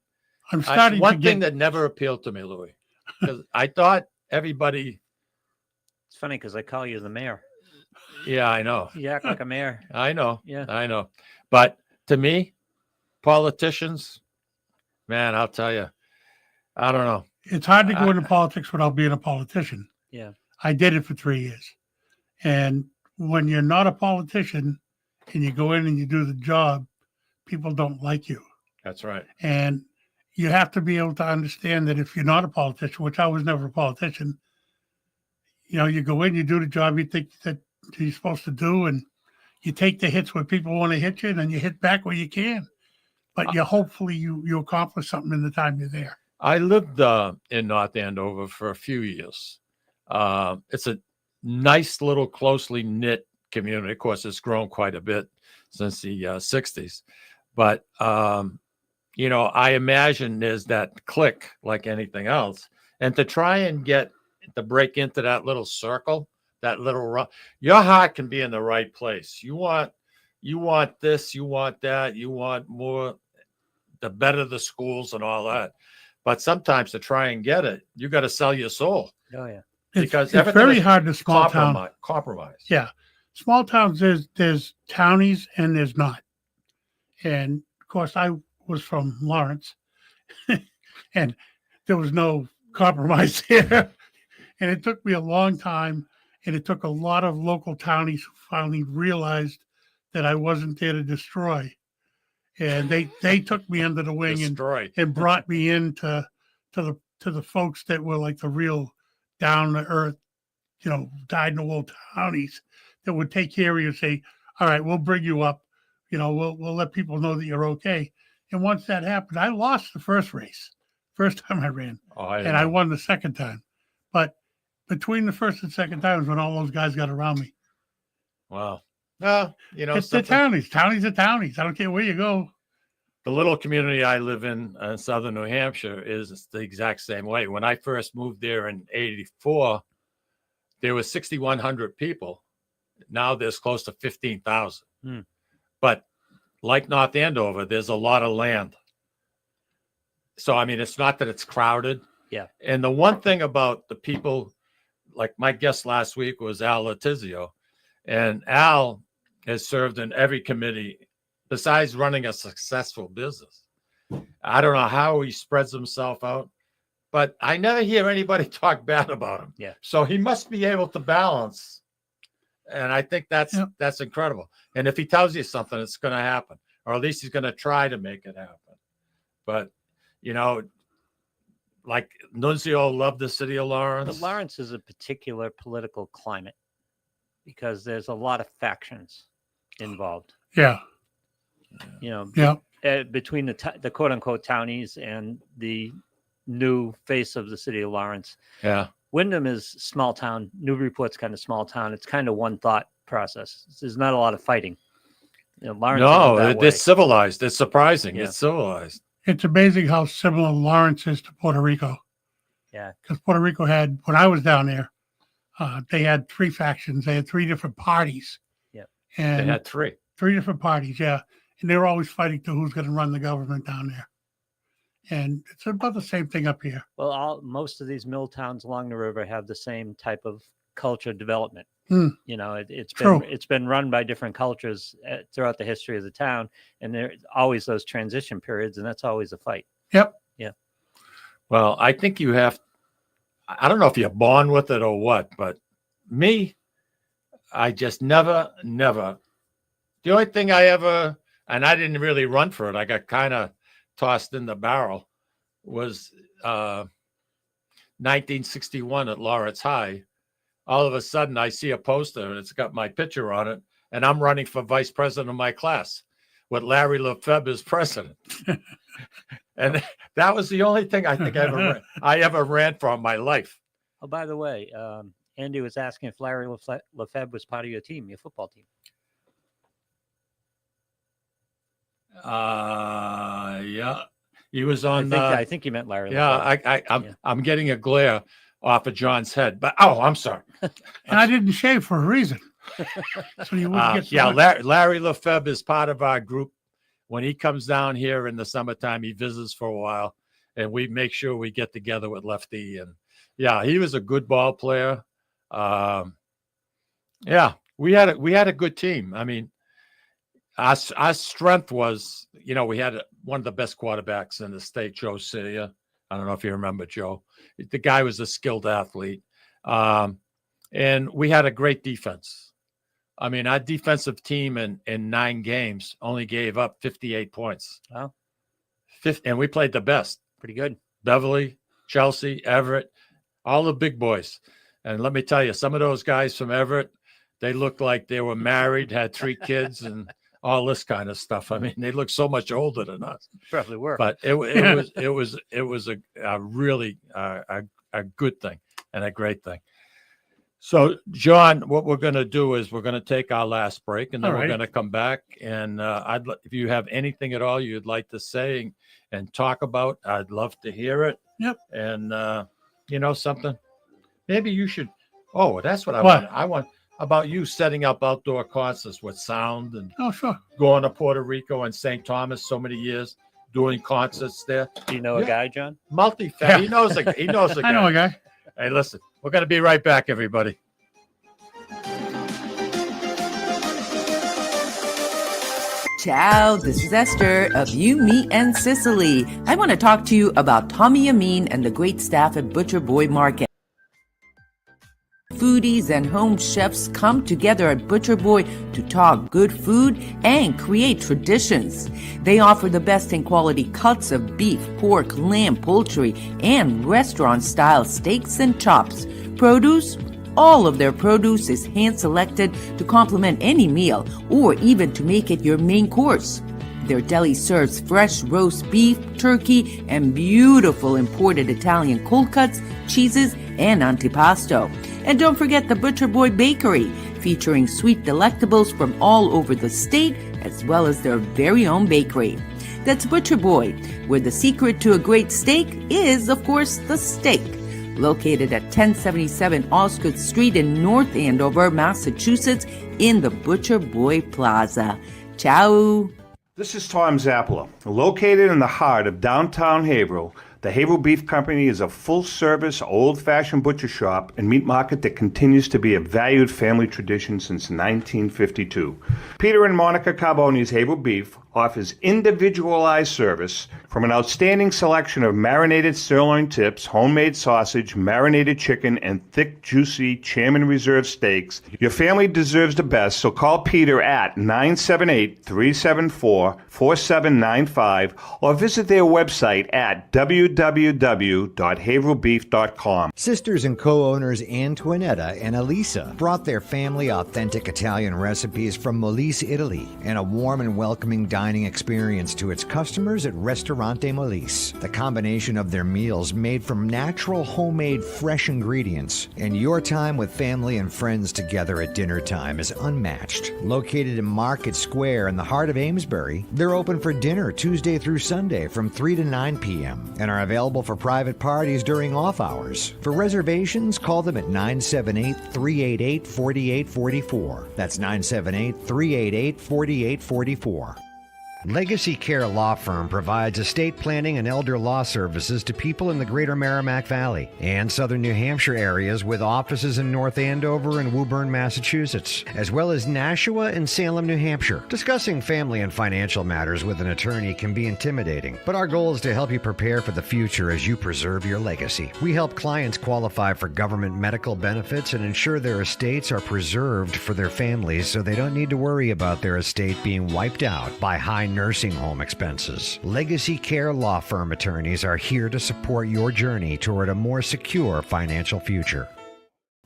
starting one to thing get... that never appealed to me, Louis, because I thought everybody. It's funny because I call you the mayor. Yeah, I know. You act like a mayor. I know. Yeah, I know. But to me, politicians, man, I'll tell you, I don't know. It's hard to go into politics without being a politician. Yeah. I did it for 3 years. And when you're not a politician and you go in and you do the job, people don't like you. That's right. And you have to be able to understand that if you're not a politician, which I was never a politician, you know, you go in, you do the job you think that you're supposed to do, and you take the hits where people want to hit you, and then you hit back where you can. But hopefully you accomplish something in the time you're there. I lived in North Andover for a few years. It's a nice little closely knit community. Of course, it's grown quite a bit since the 60s. But, you know, I imagine there's that click like anything else. And to try and break into that little circle, that little your heart can be in the right place. You want this, you want that, you want more, the better the schools and all that. But sometimes to try and get it, you got to sell your soul. Oh yeah, because it's very hard to small town. Compromise. Yeah, small towns. There's townies and there's not. And of course, I was from Lawrence, and there was no compromise there. And it took me a long time, and it took a lot of local townies who finally realized that I wasn't there to destroy. And they took me under the wing and brought me into the folks that were like the real down to earth, you know, dyed in the wool townies that would take care of you and say, all right, we'll bring you up, you know, we'll let people know that you're okay. And once that happened, I lost the first race, first time I ran, I won the second time. But between the first and second times when all those guys got around me. Wow. No, you know, it's the townies. Townies are townies. I don't care where you go. The little community I live in southern New Hampshire is the exact same way. When I first moved there in '84, there was 6,100 people. Now there's close to 15,000. But like North Andover, there's a lot of land. So, I mean, it's not that it's crowded. Yeah. And the one thing about the people, like my guest last week was Al Letizio, and Al has served in every committee besides running a successful business. I don't know how he spreads himself out, but I never hear anybody talk bad about him. Yeah. So he must be able to balance. And I think that's incredible. And if he tells you something, it's going to happen, or at least he's going to try to make it happen. But, you know, like Nunzio loved the city of Lawrence. But Lawrence is a particular political climate because there's a lot of factions involved. Yeah. You know, yeah. Between the quote unquote townies and the new face of the city of Lawrence. Yeah. Wyndham is small town. Newburyport's kind of small town. It's kind of one thought process. There's not a lot of fighting. Lawrence No, isn't that way. it's civilized. It's surprising. Yeah. It's civilized. It's amazing how similar Lawrence is to Puerto Rico. Yeah. Because Puerto Rico had, when I was down there, they had 3 factions. They had 3 different parties. Yeah. And They had 3. 3 different parties, yeah. And they were always fighting to who's going to run the government down there. And it's about the same thing up here. Well, most of these mill towns along the river have the same type of culture development. Hmm. It's been run by different cultures throughout the history of the town, and there's always those transition periods, and that's always a fight. Yep. Yeah. Well, I think you have. I don't know if you're born with it or what, but me, I just never. The only thing I ever, and I didn't really run for it. I got kind of tossed in the barrel. Was 1961 at Lawrence High. All of a sudden, I see a poster and it's got my picture on it, and I'm running for vice president of my class with Larry Lefebvre as president. And that was the only thing I think I ever ran for in my life. Oh, by the way, Andy was asking if Larry Lefebvre was part of your team, your football team. Yeah, he was on. I think you meant Larry. Yeah, I'm getting a glare off of John's head, but I'm sorry. And I didn't shave for a reason. So you wouldn't get Larry Lefebvre is part of our group. When he comes down here in the summertime, he visits for a while, and we make sure we get together with Lefty. And yeah, he was a good ball player. Yeah, we had a good team. I mean, our strength was, we had one of the best quarterbacks in the state, Joe Celia. I don't know if you remember Joe. The guy was a skilled athlete. And we had a great defense. I mean, our defensive team in 9 games only gave up 58 points. Wow. And we played the best. Pretty good. Beverly, Chelsea, Everett, all the big boys. And let me tell you, some of those guys from Everett, they looked like they were married, had 3 kids, and all this kind of stuff. I mean, they look so much older than us. Probably were. But it was a really a good thing and a great thing. So, John, what we're going to do is we're going to take our last break, and then we're going to come back. And if you have anything at all you'd like to say and talk about, I'd love to hear it. Yep. And something, maybe you should. Oh, that's what I want. I want about you setting up outdoor concerts with sound and going to Puerto Rico and St. Thomas so many years doing concerts there. Do you know a guy, John? Multi-fat. He knows a guy. I know a guy. Hey, listen, we're going to be right back, everybody. Ciao, this is Esther of You, Me, and Sicily. I want to talk to you about Tommy Amin and the great staff at Butcher Boy Market. Foodies and home chefs come together at Butcher Boy to talk good food and create traditions. They offer the best in quality cuts of beef, pork, lamb, poultry, and restaurant-style steaks and chops. Produce? All of their produce is hand-selected to complement any meal or even to make it your main course. Their deli serves fresh roast beef, turkey, and beautiful imported Italian cold cuts, cheeses, and antipasto. And don't forget the Butcher Boy Bakery, featuring sweet delectables from all over the state, as well as their very own bakery. That's Butcher Boy, where the secret to a great steak is, of course, the steak. Located at 1077 Osgood Street in North Andover, Massachusetts, in the Butcher Boy Plaza. Ciao. This is Tom Zappala. Located in the heart of downtown Haverhill, the Haverhill Beef Company is a full-service, old-fashioned butcher shop and meat market that continues to be a valued family tradition since 1952. Peter and Monica Carboni's Haverhill Beef offers individualized service from an outstanding selection of marinated sirloin tips, homemade sausage, marinated chicken, and thick, juicy Chairman Reserve steaks. Your family deserves the best, so call Peter at 978-374-4795 or visit their website at www.haverhillbeef.com. Sisters and co-owners Antoinetta and Elisa brought their family authentic Italian recipes from Molise, Italy, and a warm and welcoming dining dining experience to its customers at Ristorante Molise. The combination of their meals made from natural, homemade, fresh ingredients and your time with family and friends together at dinner time is unmatched. Located in Market Square in the heart of Amesbury, they're open for dinner Tuesday through Sunday from 3 to 9 p.m. and are available for private parties during off hours. For reservations, call them at 978-388-4844. That's 978-388-4844. Legacy Care Law Firm provides estate planning and elder law services to people in the greater Merrimack Valley and southern New Hampshire areas, with offices in North Andover and Woburn, Massachusetts, as well as Nashua and Salem, New Hampshire. Discussing family and financial matters with an attorney can be intimidating, but our goal is to help you prepare for the future as you preserve your legacy. We help clients qualify for government medical benefits and ensure their estates are preserved for their families so they don't need to worry about their estate being wiped out by high nursing home expenses. Legacy Care Law Firm attorneys are here to support your journey toward a more secure financial future.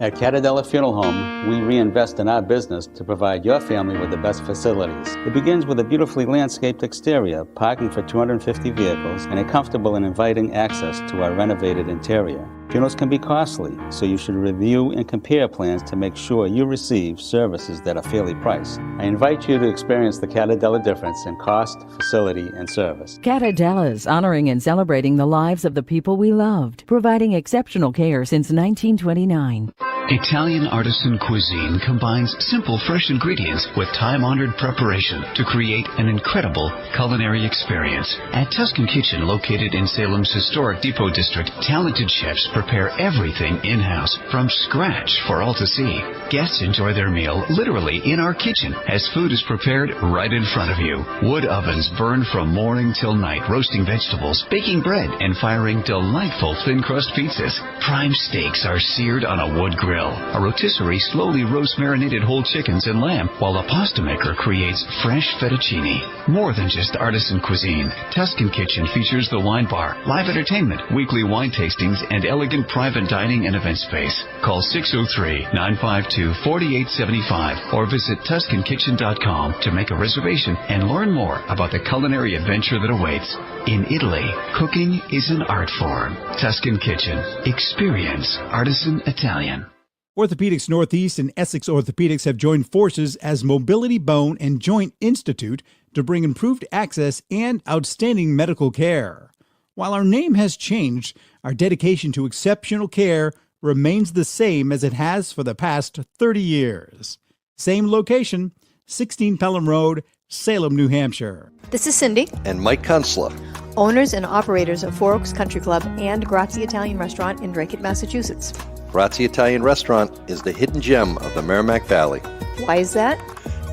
At Catadella Funeral Home, we reinvest in our business to provide your family with the best facilities. It begins with a beautifully landscaped exterior, parking for 250 vehicles, and a comfortable and inviting access to our renovated interior. Funerals can be costly, so you should review and compare plans to make sure you receive services that are fairly priced. I invite you to experience the Catadella difference in cost, facility, and service. Catadella's honoring and celebrating the lives of the people we loved, providing exceptional care since 1929. Italian artisan cuisine combines simple, fresh ingredients with time-honored preparation to create an incredible culinary experience. At Tuscan Kitchen, located in Salem's historic Depot District, talented chefs prepare everything in-house from scratch for all to see. Guests enjoy their meal literally in our kitchen as food is prepared right in front of you. Wood ovens burn from morning till night, roasting vegetables, baking bread, and firing delightful thin-crust pizzas. Prime steaks are seared on a wood grill. A rotisserie slowly roasts marinated whole chickens and lamb, while a pasta maker creates fresh fettuccine. More than just artisan cuisine, Tuscan Kitchen features the wine bar, live entertainment, weekly wine tastings, and elegant private dining and event space. Call 603-952-4875 or visit TuscanKitchen.com to make a reservation and learn more about the culinary adventure that awaits. In Italy, cooking is an art form. Tuscan Kitchen. Experience artisan Italian. Orthopedics Northeast and Essex Orthopedics have joined forces as Mobility Bone and Joint Institute to bring improved access and outstanding medical care. While our name has changed, our dedication to exceptional care remains the same as it has for the past 30 years. Same location, 16 Pelham Road, Salem, New Hampshire. This is Cindy, And Mike Kunstler. owners and operators of Four Oaks Country Club and Grazie Italian Restaurant in Drake, Massachusetts. Grazie Italian Restaurant is the hidden gem of the Merrimack Valley. Why is that?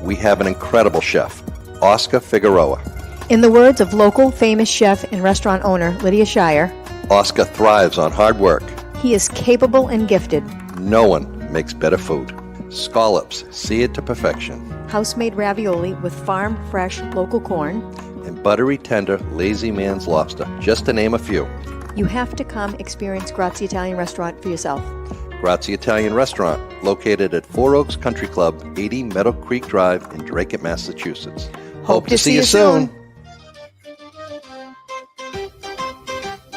We have an incredible chef, Oscar Figueroa. In the words of local famous chef and restaurant owner Lydia Shire, Oscar thrives on hard work. he is capable and gifted. No one makes better food. Scallops, seared to perfection. House-made ravioli with farm-fresh local corn. And buttery, tender, lazy man's lobster, just to name a few. You have to come experience Grazie Italian Restaurant for yourself. Grazie Italian Restaurant, located at Four Oaks Country Club, 80 Meadow Creek Drive in Drake, Massachusetts. Hope to see you soon.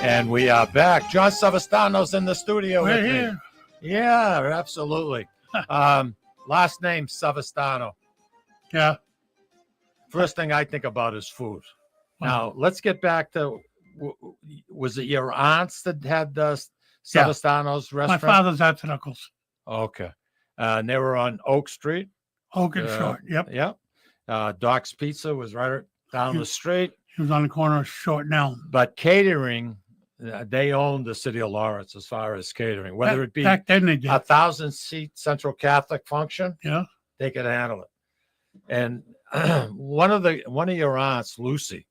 And we are back. John Savastano's in the studio We're with here. me. Yeah, absolutely. Last name Savastano. Yeah. First thing I think about is food. Now, let's get back to, was it your aunts that had the Savastano's My restaurant? father's aunts and uncles. Okay. And they were on Oak Street. Oak and Short. Yep. Yep. Doc's Pizza was right down the street. He was on the corner of Short and Elm. But catering, they owned the city of Lawrence as far as catering, whether it be Back then they did. 1,000-seat Central Catholic function, Yeah. they could handle it. And one of your aunts, Lucy,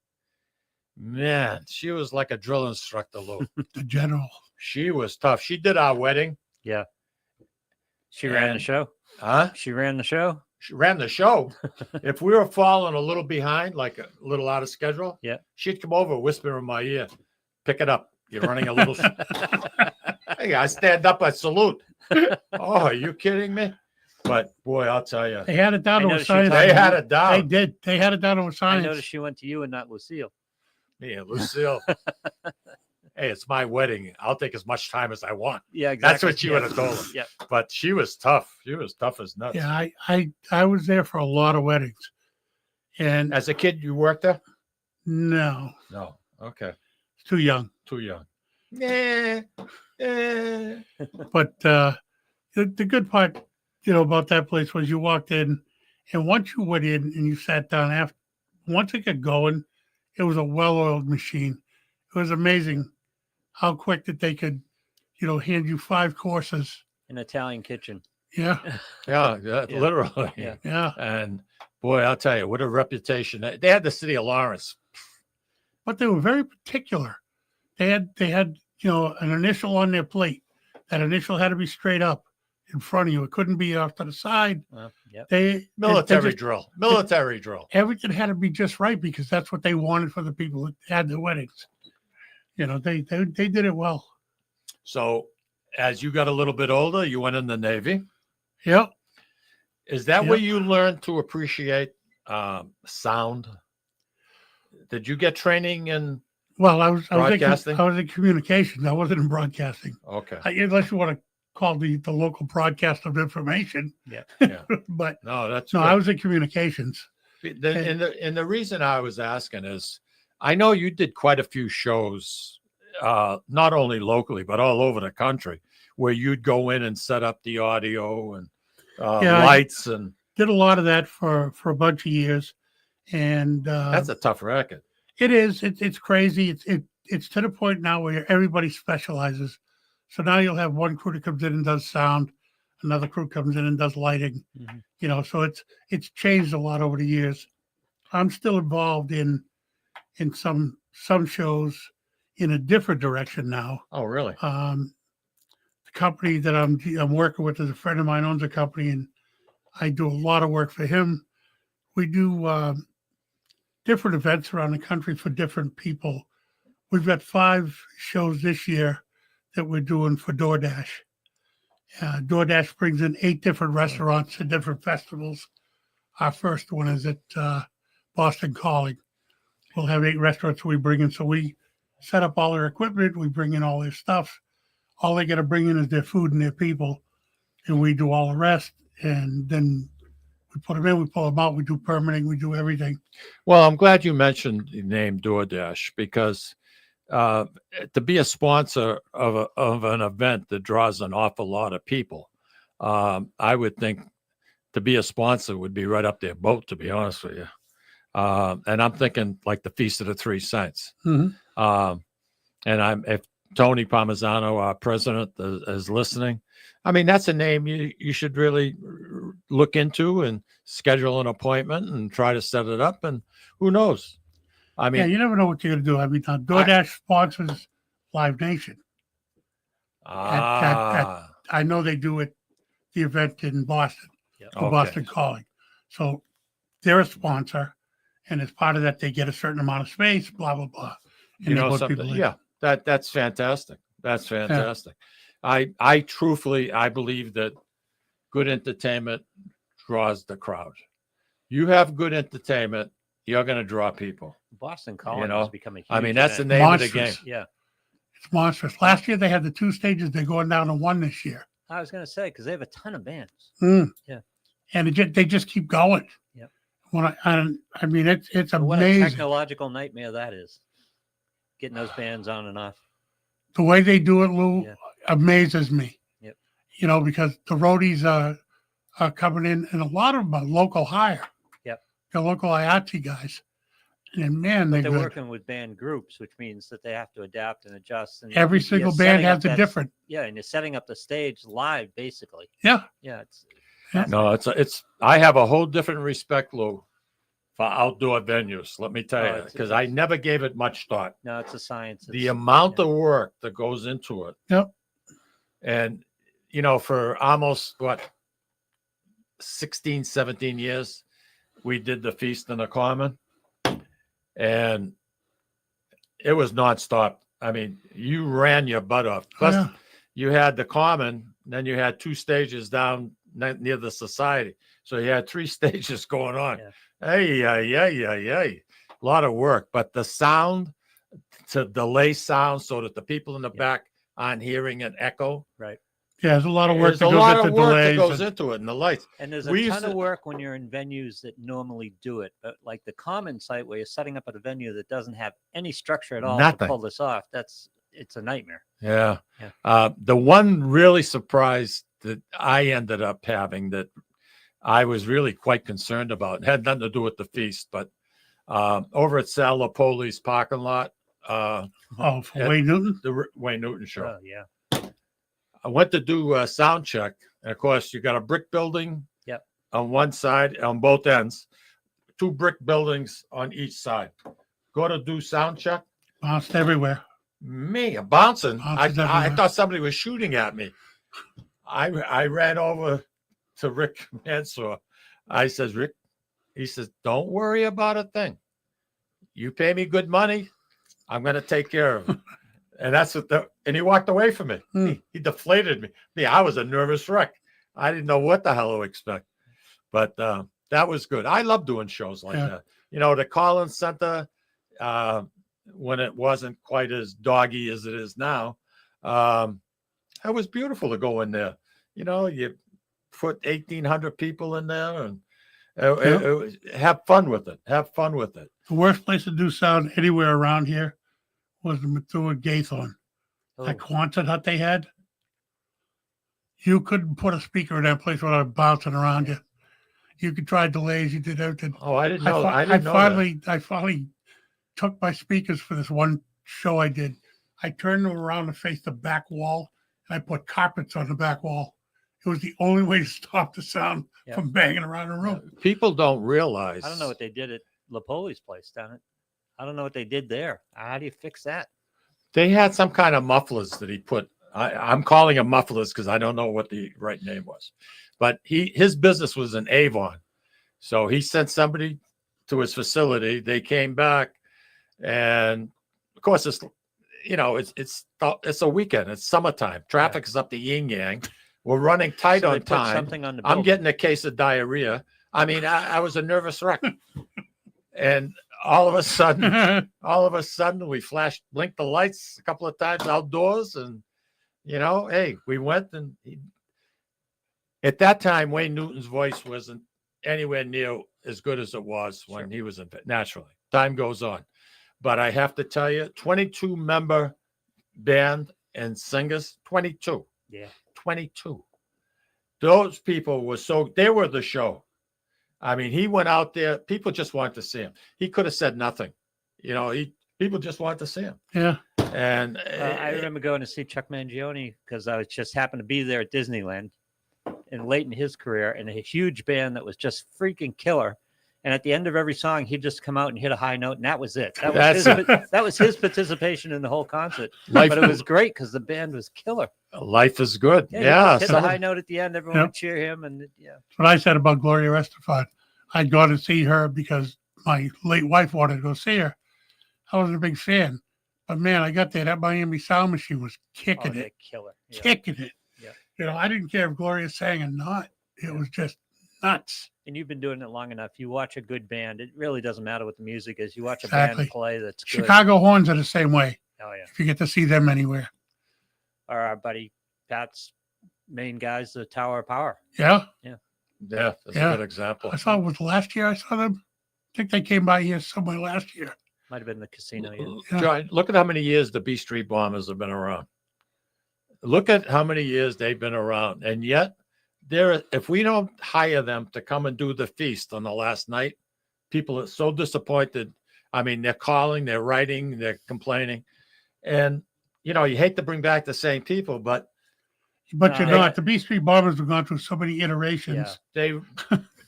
man, she was like a drill instructor, Lou. The general. She was tough. She did our wedding. Yeah. She ran the And- show. Huh? She ran the show. She ran the show. If we were falling a little behind, like a little out of schedule, Yeah. she'd come over, whisper in my ear, pick it up. You're running a little. Hey, I stand up, I salute. Oh, are you kidding me? But boy, I'll tell you, They had it down I to a noticed you science. talked they had it They down. did. They had it down to a I science. noticed she went to you and not Lucille. Yeah, Lucille. Hey, it's my wedding. I'll take as much time as I want. Yeah, exactly. That's what she would have told him. Yep. But she was tough. She was tough as nuts. Yeah, I was there for a lot of weddings, and As a kid, you worked there? no, No. Okay. it's too young. Too young. Yeah. But the good part, about that place was you walked in, and once you went in and you sat down, once it got going, it was a well-oiled machine. It was amazing how quick that they could, hand you 5 courses. An Italian kitchen. Yeah, Yeah, Yeah. literally. Yeah. yeah. And boy, I'll tell you, what a reputation. They had the city of Lawrence. But they were very particular. They had an initial on their plate. That initial had to be straight up in front of you. It couldn't be off to the side. Yep. Military just- drill. Military drill. Everything had to be just right because that's what they wanted for the people that had their weddings. They did it well. So as you got a little bit older, you went in the Navy. Yep. Is that Yep. where you learned to appreciate sound? Did you get training in? Well, I was Broadcasting? I was in communications. I wasn't in broadcasting. Okay. Unless you want to call the local broadcast of information. Yeah. Yeah. But No, that's no, good. I was in communications. And the reason I was asking is I know you did quite a few shows, not only locally, but all over the country, where you'd go in and set up the audio and Yeah, lights. And Did a lot of that for a bunch of years. And that's a tough record. it is. It's crazy. It's to the point now where everybody specializes. So now you'll have one crew that comes in and does sound, another crew comes in and does lighting. Mhm. So it's changed a lot over the years. I'm still involved in some shows in a different direction now. Oh, really? The company that I'm working with is a friend of mine owns a company, and I do a lot of work for him. We do different events around the country for different people. We've got 5 shows this year that we're doing for DoorDash. DoorDash brings in 8 different restaurants and different festivals. Our first one is at Boston Calling. We'll have 8 restaurants we bring in. So we set up all their equipment. We bring in all their stuff. All they got to bring in is their food and their people. And we do all the rest. And then we put them in, we pull them out, we do permitting, we do everything. Well, I'm glad you mentioned the name DoorDash because to be a sponsor of an event that draws an awful lot of people, I would think to be a sponsor would be right up their boat, to be honest with you. And I'm thinking like the Feast of the 3 Saints. Mm-hmm. And if Tony Parmesan, our president, is listening, I mean, that's a name you should really look into and schedule an appointment and try to set it up. And who knows? I mean, Yeah, you never know what you're going to do. I mean, DoorDash sponsors Live Nation. I know they do it, the event in Boston, Yep. the Okay. Boston Calling. So they're a sponsor, and as part of that, they get a certain amount of space, blah, blah, blah. And you they know put something? people in. Yeah, that's fantastic. That's fantastic. I truthfully, I believe that good entertainment draws the crowd. You have good entertainment, you're going to draw people. Boston Calling know, has become a huge I mean, that's the event. name of the game. Monstrous. Yeah. It's monstrous. Last year, they had the 2 stages. They're going down to 1 this year. I was going to say, because they have a ton of bands. Yeah. And they just keep going. Yep. I mean, it's But what a amazing. technological nightmare that is. Getting those bands on and off. The way they do it, Lou, Yeah. amazes me. Yep. Because the roadies are coming in, and a lot of them are local hire. Yep. They're local IATI guys. And man, They're good. working with band groups, which means that they have to adapt and adjust. And Every you're single band setting has up a that- different. Yeah, and you're setting up the stage live, basically. Yeah. Yeah, it's No, it's. I have a whole different respect, Lou, for outdoor venues. Let me tell Oh, you, it's- because I never gave it much thought. no, it's a science. The It's- amount of work that goes into it. Yep. And, for almost 16, 17 years, we did the Feast in the Common. And it was nonstop. I mean, you ran your butt off. Plus, Yeah. you had the Common, then you had 2 stages down near the society. So he had 3 stages going on. Yeah. Hey, a lot of work, but the sound, to delay sound so that the people in the back aren't hearing an echo. Right. Yeah, there's a lot of work There's that a goes lot into of work that delays. goes into it, and the lights. And there's We a used ton of to- work when you're in venues that normally do it. But like the common site where you're setting up at a venue that doesn't have any structure at all to Nothing. pull this off, it's a nightmare. Yeah. Yeah. The one really surprise that I ended up having that I was really quite concerned about, it had nothing to do with the feast, but over at Sal Lepoli's parking lot. For at Wayne Newton? The Wayne Newton show. Oh, yeah. I went to do a sound check. And of course, you got a brick building Yep. on one side, on both ends, 2 brick buildings on each side. Go to do sound check. Bounced everywhere. Me, bouncing. Bounces I everywhere. thought somebody was shooting at me. I ran over to Rick Mansour. I says, Rick, he says, don't worry about a thing. You pay me good money, I'm going to take care of it. And that's what and he walked away from me. He deflated me. I was a nervous wreck. I didn't know what the hell to expect. But that was good. I love doing shows like that. You know, the Collins Center, when it wasn't quite as doggy as it is now, it was beautiful to go in there. You know, you put 1,800 people in there and have fun with it. Have fun with it. The worst place to do sound anywhere around here was the Methuen Gathorne. That Quonset hut they had. You couldn't put a speaker in that place without bouncing around you. You could try delays. You did everything. Oh, I didn't know. I finally took my speakers for this one show I did. I turned them around to face the back wall, and I put carpets on the back wall. It was the only way to stop the sound from banging around the room. People don't realize. I don't know what they did at Lepoli's place down it. I don't know what they did there. How do you fix that? They had some kind of mufflers that he put. I'm calling them mufflers because I don't know what the right name was. But his business was in Avon. So he sent somebody to his facility. They came back. And of course, it's a weekend. It's summertime. Traffic is up to yin yang. We're running tight So they on put time. something on the I'm building. getting a case of diarrhea. I mean, I was a nervous wreck. And all of a sudden, we blinked the lights a couple of times outdoors. And, hey, we went and at that time, Wayne Newton's voice wasn't anywhere near as good as it was when he was in naturally. Time goes on. But I have to tell you, 22 member band and singers, 22. Yeah. 22. Those people they were the show. I mean, he went out there. People just wanted to see him. He could have said nothing. People just wanted to see him. Yeah. And I remember going to see Chuck Mangione because I just happened to be there at Disneyland and late in his career, and a huge band that was just freaking killer. And at the end of every song, he'd just come out and hit a high note, and that was it. That was his participation in the whole concert. But it was great because the band was killer. Life is good. Yeah. Hit the high note at the end. Everyone would cheer him. And That's what I said about Gloria Estefan. I'd gone to see her because my late wife wanted to go see her. I wasn't a big fan. But, man, I got there. That Miami Sound Machine was kicking it. Killer. Yeah. Kicking it. Yeah. I didn't care if Gloria sang or not. It was just nuts. And you've been doing it long enough. You watch a good band. It really doesn't matter what the music is. You watch a Exactly. band play that's good. Chicago Horns are the same way. Oh, yeah. If you get to see them anywhere. Or our buddy Pat's main guys, the Tower of Power. Yeah. Yeah. Yeah, that's a good example. I saw it was last year I saw them. I think they came by here somewhere last year. Might have been the casino. Yeah. John, look at how many years the B Street Bombers have been around. Look at how many years they've been around. And yet, if we don't hire them to come and do the feast on the last night, people are so disappointed. I mean, they're calling, they're writing, they're complaining. And, you hate to bring back the same people, but you're not. The B Street Bombers have gone through so many iterations. Yeah.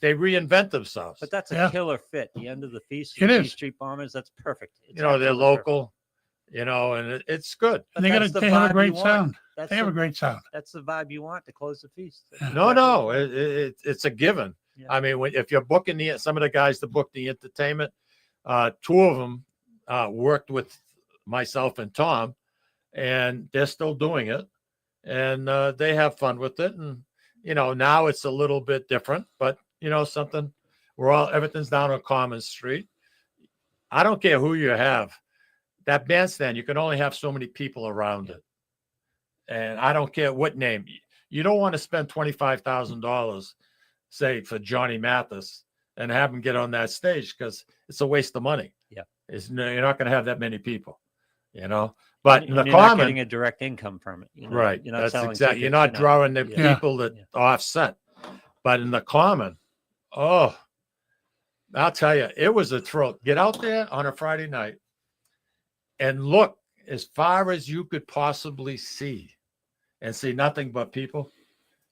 They reinvent themselves. But that's a killer fit. The end of the feast. It is. B Street Bombers. That's perfect. It's they're absolutely local, and it's good. But They that's the have a vibe great you want. sound. That's They have a great sound. That's the vibe you want to close the feast. No, it's a given. Yeah. I mean, if you're booking some of the guys that book the entertainment, 2 of them worked with myself and Tom, and they're still doing it, and they have fun with it. And now it's a little bit different, but something. Everything's down on Common Street. I don't care who you have. That bandstand, you can only have so many people around it. And I don't care what name. You don't want to spend $25,000, say, for Johnny Mathis and have him get on that stage because it's a waste of money. Yeah. You're not going to have that many people, But in the you're Common, not getting a direct income from it. right. You're not That's selling exactly. You're tickets, not drawing the Yeah. people that offset. But in the Common, I'll tell you, it was a thrill. Get out there on a Friday night and look as far as you could possibly see and see nothing but people.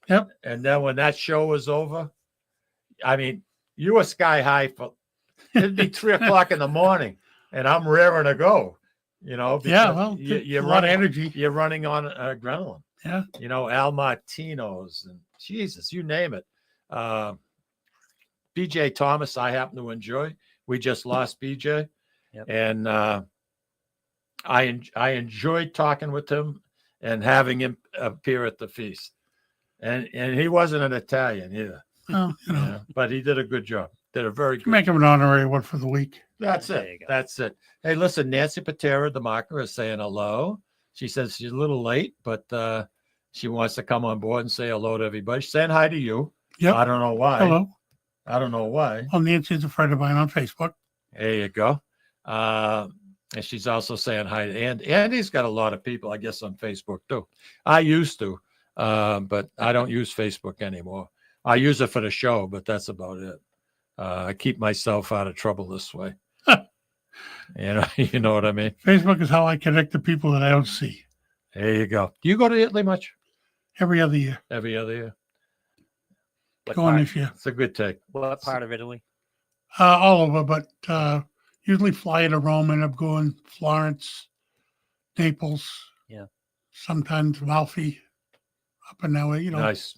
Yep. And then when that show was over, I mean, you were sky high it'd be 3:00 in the morning and I'm raring to go, because you're a lot of running, energy. you're running on adrenaline. Yeah. Al Martino's and Jesus, you name it. BJ Thomas, I happen to enjoy. We just lost BJ. Yep. And I enjoyed talking with him and having him appear at the feast. And he wasn't an Italian either. Well, But he did a good job. Did a very good make him an honorary one for the week. That's There it. you go. That's it. Hey, listen, Nancy Patera, the marker, is saying hello. She says she's a little late, but she wants to come on board and say hello to everybody. She's saying hi to you. Yep. I don't know why. Hello. I don't know why. Well, Nancy's a friend of mine on Facebook. There you go. And she's also saying hi to Andy. Andy's got a lot of people, I guess, on Facebook too. I used to, but I don't use Facebook anymore. I use it for the show, but that's about it. I keep myself out of trouble this way. You know what I mean? Facebook is how I connect to people that I don't see There you go. Do you go to Italy much? every other year. Every other year? What Going part, this year. It's a good take. what part of Italy? All over, but usually fly to Rome, end up going Florence, Naples. Yeah. Sometimes Amalfi, up in that way, Nice.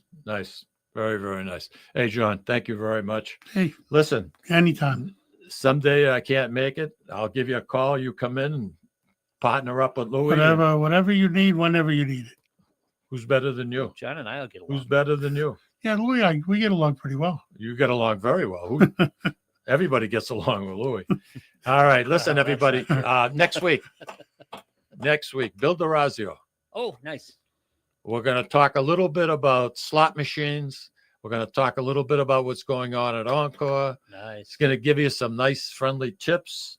Very, very nice. Hey, John, thank you very much. Hey, Listen, anytime. someday I can't make it. I'll give you a call. You come in and partner up with Louis. Whatever you need, whenever you need it. Who's better than you? John and I'll get along. Who's better than you? Yeah, Louis, we get along pretty well. You get along very well. Everybody gets along with Louis. All right. Listen, everybody. Next week, Bill DeRazio. Oh, nice. We're going to talk a little bit about slot machines. We're going to talk a little bit about what's going on at Encore. Nice. It's going to give you some nice, friendly tips.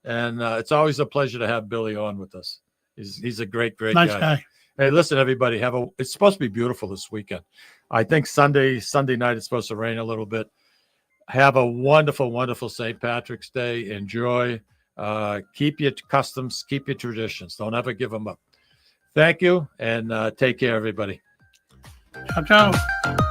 And it's always a pleasure to have Billy on with us. He's a great Nice guy. Hey, listen, everybody. It's supposed to be beautiful this weekend. I think Sunday night it's supposed to rain a little bit. Have a wonderful, wonderful St. Patrick's Day. Enjoy. Keep your customs. Keep your traditions. Don't ever give them up. Thank you, and take care, everybody. Ciao, ciao.